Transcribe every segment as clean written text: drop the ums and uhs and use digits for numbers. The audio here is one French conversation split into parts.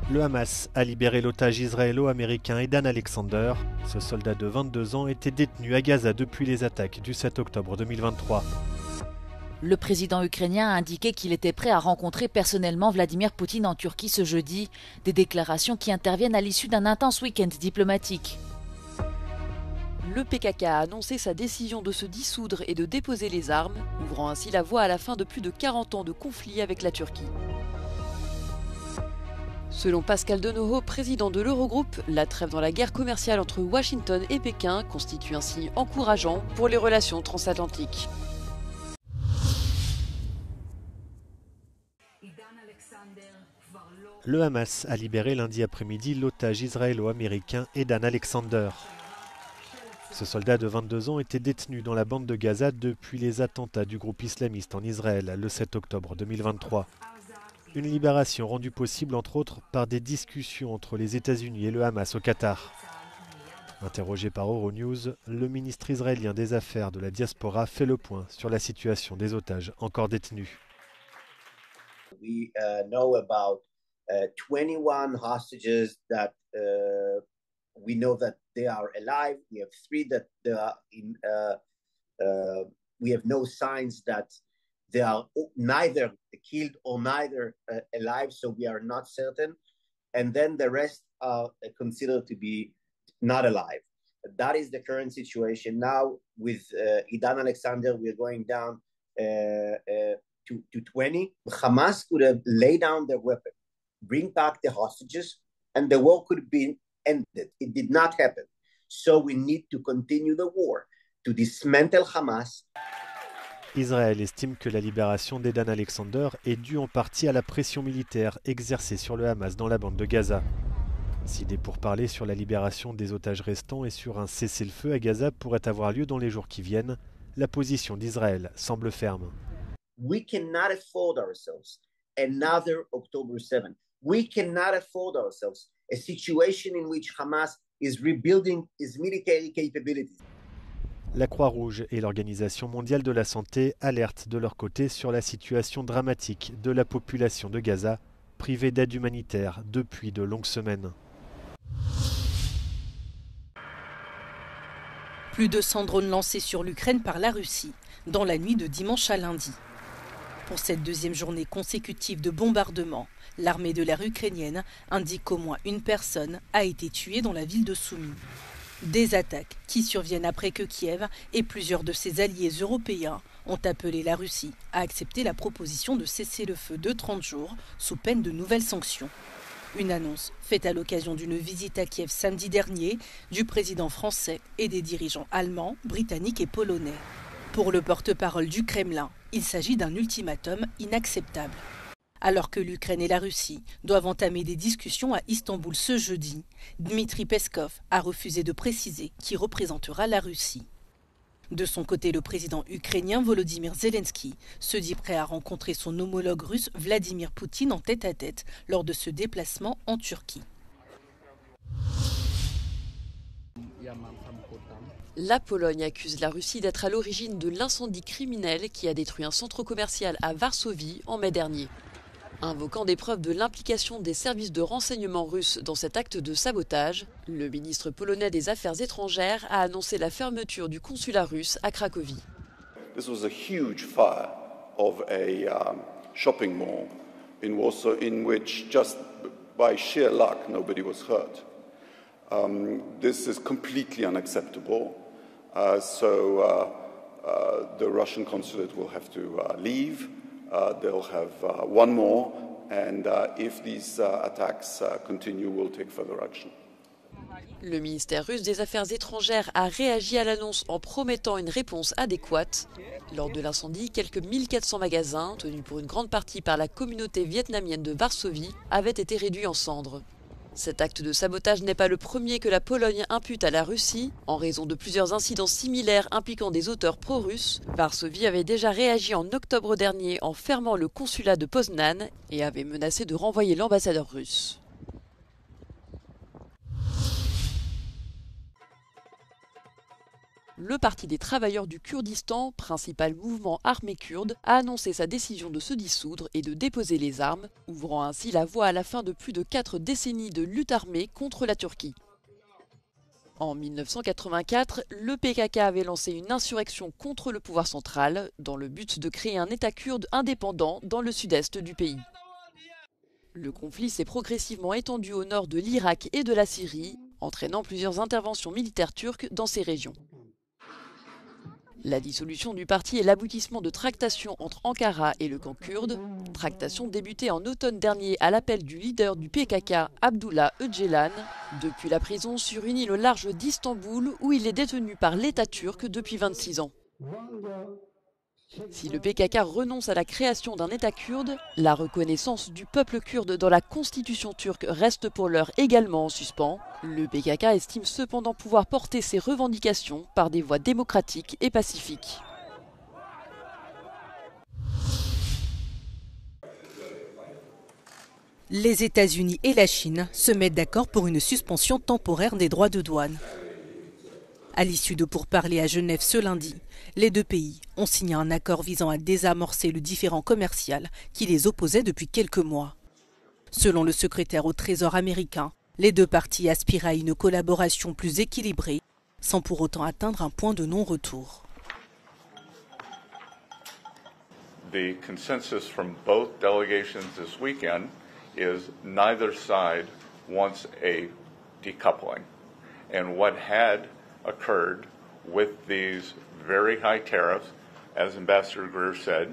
Le Hamas a libéré l'otage israélo-américain Edan Alexander. Ce soldat de 22 ans était détenu à Gaza depuis les attaques du 7 octobre 2023. Le président ukrainien a indiqué qu'il était prêt à rencontrer personnellement Vladimir Poutine en Turquie ce jeudi, des déclarations qui interviennent à l'issue d'un intense week-end diplomatique. Le PKK a annoncé sa décision de se dissoudre et de déposer les armes, ouvrant ainsi la voie à la fin de plus de 40 ans de conflit avec la Turquie. Selon Pascal Donohoe, président de l'Eurogroupe, la trêve dans la guerre commerciale entre Washington et Pékin constitue un signe encourageant pour les relations transatlantiques. Le Hamas a libéré lundi après-midi l'otage israélo-américain Edan Alexander. Ce soldat de 22 ans était détenu dans la bande de Gaza depuis les attentats du groupe islamiste en Israël le 7 octobre 2023. Une libération rendue possible entre autres par des discussions entre les États-Unis et le Hamas au Qatar. Interrogé par Euronews, le ministre israélien des Affaires de la diaspora fait le point sur la situation des otages encore détenus. We know about 21 hostages that we know that they are alive. We have 3 that they are in. We have no signs that they are neither killed or neither alive, so we are not certain. And then the rest are considered to be not alive. That is the current situation now. With Edan Alexander, we are going down to 20. Hamas could have laid down their weapon, bring back the hostages, and the war could have been ended. It did not happen. So we need to continue the war to dismantle Hamas. Israël estime que la libération d'Edan Alexander est due en partie à la pression militaire exercée sur le Hamas dans la bande de Gaza. Si des pourparlers sur la libération des otages restants et sur un cessez-le-feu à Gaza pourraient avoir lieu dans les jours qui viennent, la position d'Israël semble ferme. We cannot afford ourselves another October 7. We cannot afford ourselves a situation in which Hamas is rebuilding its military capabilities. La Croix-Rouge et l'Organisation mondiale de la santé alertent de leur côté sur la situation dramatique de la population de Gaza, privée d'aide humanitaire depuis de longues semaines. Plus de 100 drones lancés sur l'Ukraine par la Russie, dans la nuit de dimanche à lundi. Pour cette deuxième journée consécutive de bombardements, l'armée de l'air ukrainienne indique qu'au moins une personne a été tuée dans la ville de Soumy. Des attaques qui surviennent après que Kiev et plusieurs de ses alliés européens ont appelé la Russie à accepter la proposition de cessez-le-feu de 30 jours sous peine de nouvelles sanctions. Une annonce faite à l'occasion d'une visite à Kiev samedi dernier du président français et des dirigeants allemands, britanniques et polonais. Pour le porte-parole du Kremlin, il s'agit d'un ultimatum inacceptable. Alors que l'Ukraine et la Russie doivent entamer des discussions à Istanbul ce jeudi, Dmitri Peskov a refusé de préciser qui représentera la Russie. De son côté, le président ukrainien Volodymyr Zelensky se dit prêt à rencontrer son homologue russe Vladimir Poutine en tête-à-tête lors de ce déplacement en Turquie. La Pologne accuse la Russie d'être à l'origine de l'incendie criminel qui a détruit un centre commercial à Varsovie en mai dernier. Invoquant des preuves de l'implication des services de renseignement russes dans cet acte de sabotage, le ministre polonais des Affaires étrangères a annoncé la fermeture du consulat russe à Cracovie. This was a huge fire of a shopping mall in Warsaw in which just by sheer luck nobody was hurt. This is completely unacceptable. The Russian consulate will have to leave. They'll have one more, and if these attacks continue, we'll take further action. Le ministère russe des Affaires étrangères a réagi à l'annonce en promettant une réponse adéquate. Lors de l'incendie, quelques 1400 magasins, tenus pour une grande partie par la communauté vietnamienne de Varsovie, avaient été réduits en cendres. Cet acte de sabotage n'est pas le premier que la Pologne impute à la Russie. En raison de plusieurs incidents similaires impliquant des auteurs pro-russes, Varsovie avait déjà réagi en octobre dernier en fermant le consulat de Poznan et avait menacé de renvoyer l'ambassadeur russe. le Parti des travailleurs du Kurdistan, principal mouvement armé kurde, a annoncé sa décision de se dissoudre et de déposer les armes, ouvrant ainsi la voie à la fin de plus de 4 décennies de lutte armée contre la Turquie. En 1984, le PKK avait lancé une insurrection contre le pouvoir central dans le but de créer un État kurde indépendant dans le sud-est du pays. Le conflit s'est progressivement étendu au nord de l'Irak et de la Syrie, entraînant plusieurs interventions militaires turques dans ces régions. La dissolution du parti est l'aboutissement de tractations entre Ankara et le camp kurde, tractations débutées en automne dernier à l'appel du leader du PKK, Abdullah Öcalan, depuis la prison sur une île au large d'Istanbul où il est détenu par l'État turc depuis 26 ans. Si le PKK renonce à la création d'un État kurde, la reconnaissance du peuple kurde dans la constitution turque reste pour l'heure également en suspens. Le PKK estime cependant pouvoir porter ses revendications par des voies démocratiques et pacifiques. Les États-Unis et la Chine se mettent d'accord pour une suspension temporaire des droits de douane. À l'issue de pourparlers à Genève ce lundi, les deux pays ont signé un accord visant à désamorcer le différend commercial qui les opposait depuis quelques mois. Selon le secrétaire au Trésor américain, les deux parties aspirent à une collaboration plus équilibrée, sans pour autant atteindre un point de non-retour. The consensus from both delegations this weekend is neither side wants a decoupling. And what had occurred with these very high tariffs, as Ambassador Greer said,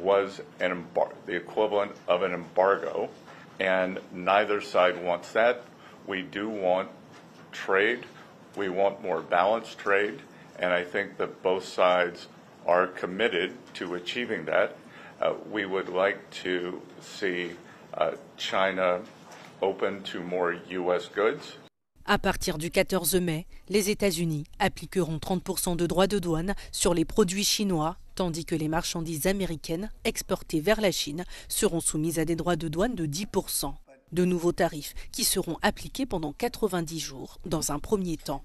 was the equivalent of an embargo, and neither side wants that. We do want trade. We want more balanced trade, and I think that both sides are committed to achieving that. We would like to see China open to more U.S. goods. À partir du 14 mai, les États-Unis appliqueront 30% de droits de douane sur les produits chinois, tandis que les marchandises américaines exportées vers la Chine seront soumises à des droits de douane de 10%. De nouveaux tarifs qui seront appliqués pendant 90 jours dans un premier temps.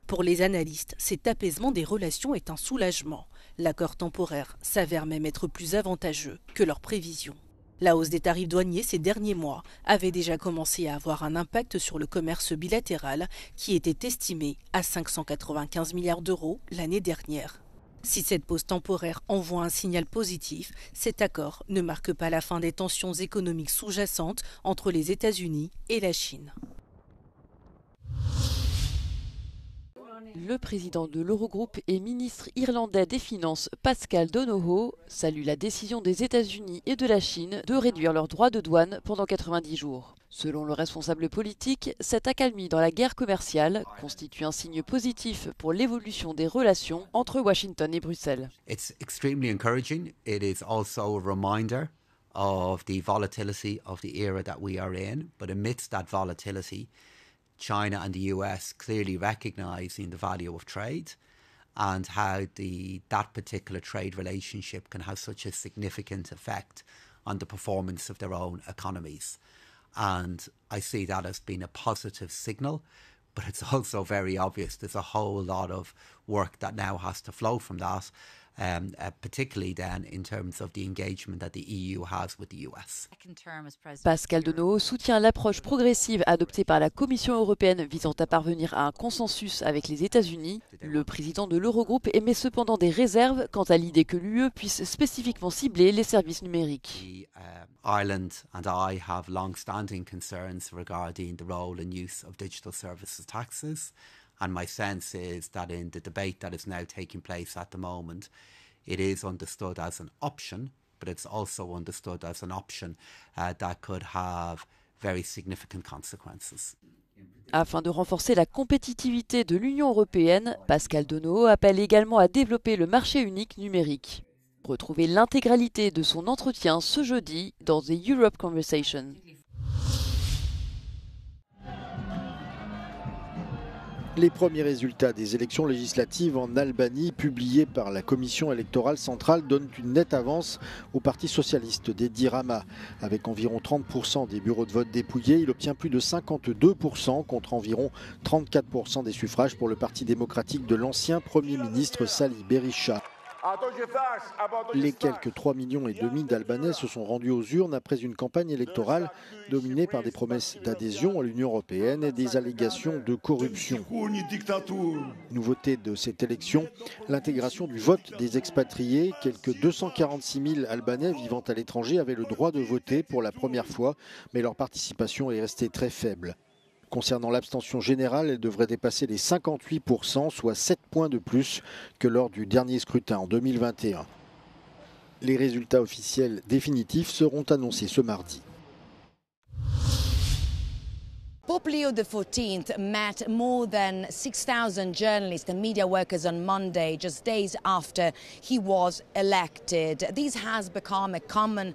Pour les analystes, cet apaisement des relations est un soulagement. L'accord temporaire s'avère même être plus avantageux que leurs prévisions. La hausse des tarifs douaniers ces derniers mois avait déjà commencé à avoir un impact sur le commerce bilatéral qui était estimé à 595 milliards d'euros l'année dernière. Si cette pause temporaire envoie un signal positif, cet accord ne marque pas la fin des tensions économiques sous-jacentes entre les États-Unis et la Chine. Le président de l'Eurogroupe et ministre irlandais des Finances, Pascal Donohoe, salue la décision des États-Unis et de la Chine de réduire leurs droits de douane pendant 90 jours. Selon le responsable politique, cette accalmie dans la guerre commerciale constitue un signe positif pour l'évolution des relations entre Washington et Bruxelles. It's extremely encouraging. It is also a reminder of the volatility of the era that we are in, but amidst that volatility, China and the US clearly recognizing the value of trade and how that particular trade relationship can have such a significant effect on the performance of their own economies. And I see that as being a positive signal, but it's also very obvious there's a whole lot of work that now has to flow from that, particularly then in terms of the engagement that the EU has with the US. Pascal Donohoe soutient l'approche progressive adoptée par la Commission européenne visant à parvenir à un consensus avec les États-Unis. Le président de l'Eurogroupe émet cependant des réserves quant à l'idée que l'UE puisse spécifiquement cibler les services numériques. Ireland and I have long-standing concerns regarding the role and use of digital services taxes. And my sense is that in the debate that is now taking place at the moment, it is understood as an option, but it's also understood as an option that could have very significant consequences. Afin de renforcer la compétitivité de l'Union européenne, Pascal Donohoe appelle également à développer le marché unique numérique. Retrouvez l'intégralité de son entretien ce jeudi dans The Europe Conversation. Les premiers résultats des élections législatives en Albanie, publiés par la Commission électorale centrale, donnent une nette avance au Parti socialiste d'Edi Rama. Avec environ 30% des bureaux de vote dépouillés, il obtient plus de 52% contre environ 34% des suffrages pour le Parti démocratique de l'ancien Premier ministre Sali Berisha. Les quelques 3,5 millions d'Albanais se sont rendus aux urnes après une campagne électorale dominée par des promesses d'adhésion à l'Union européenne et des allégations de corruption. Nouveauté de cette élection, l'intégration du vote des expatriés. Quelques 246 000 Albanais vivant à l'étranger avaient le droit de voter pour la première fois, mais leur participation est restée très faible. Concernant l'abstention générale, elle devrait dépasser les 58%, soit 7 points de plus que lors du dernier scrutin en 2021. Les résultats officiels définitifs seront annoncés ce mardi. Pope Leo XIV met more than 6,000 journalists and media workers on Monday, just days after he was elected. This has become a common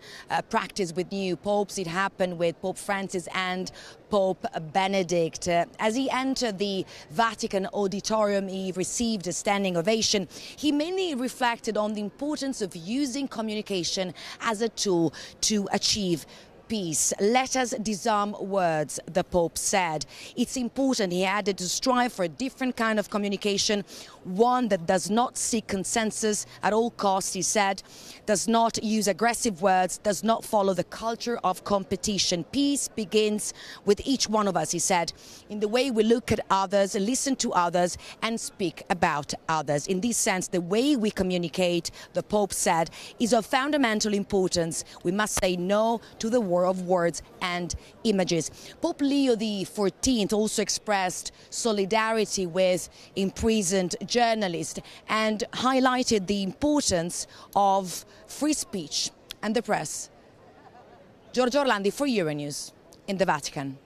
practice with new popes. It happened with Pope Francis and Pope Benedict. As he entered the Vatican auditorium, he received a standing ovation. He mainly reflected on the importance of using communication as a tool to achieve peace. Let us disarm words, the Pope said. It's important, he added, to strive for a different kind of communication, one that does not seek consensus at all costs, he said, does not use aggressive words, does not follow the culture of competition. Peace begins with each one of us, he said, in the way we look at others, listen to others, and speak about others. In this sense, the way we communicate, the Pope said, is of fundamental importance. We must say no to the war of words and images. Pope Leo XIV also expressed solidarity with imprisoned journalists and highlighted the importance of free speech and the press. Giorgio Orlandi for Euronews in the Vatican.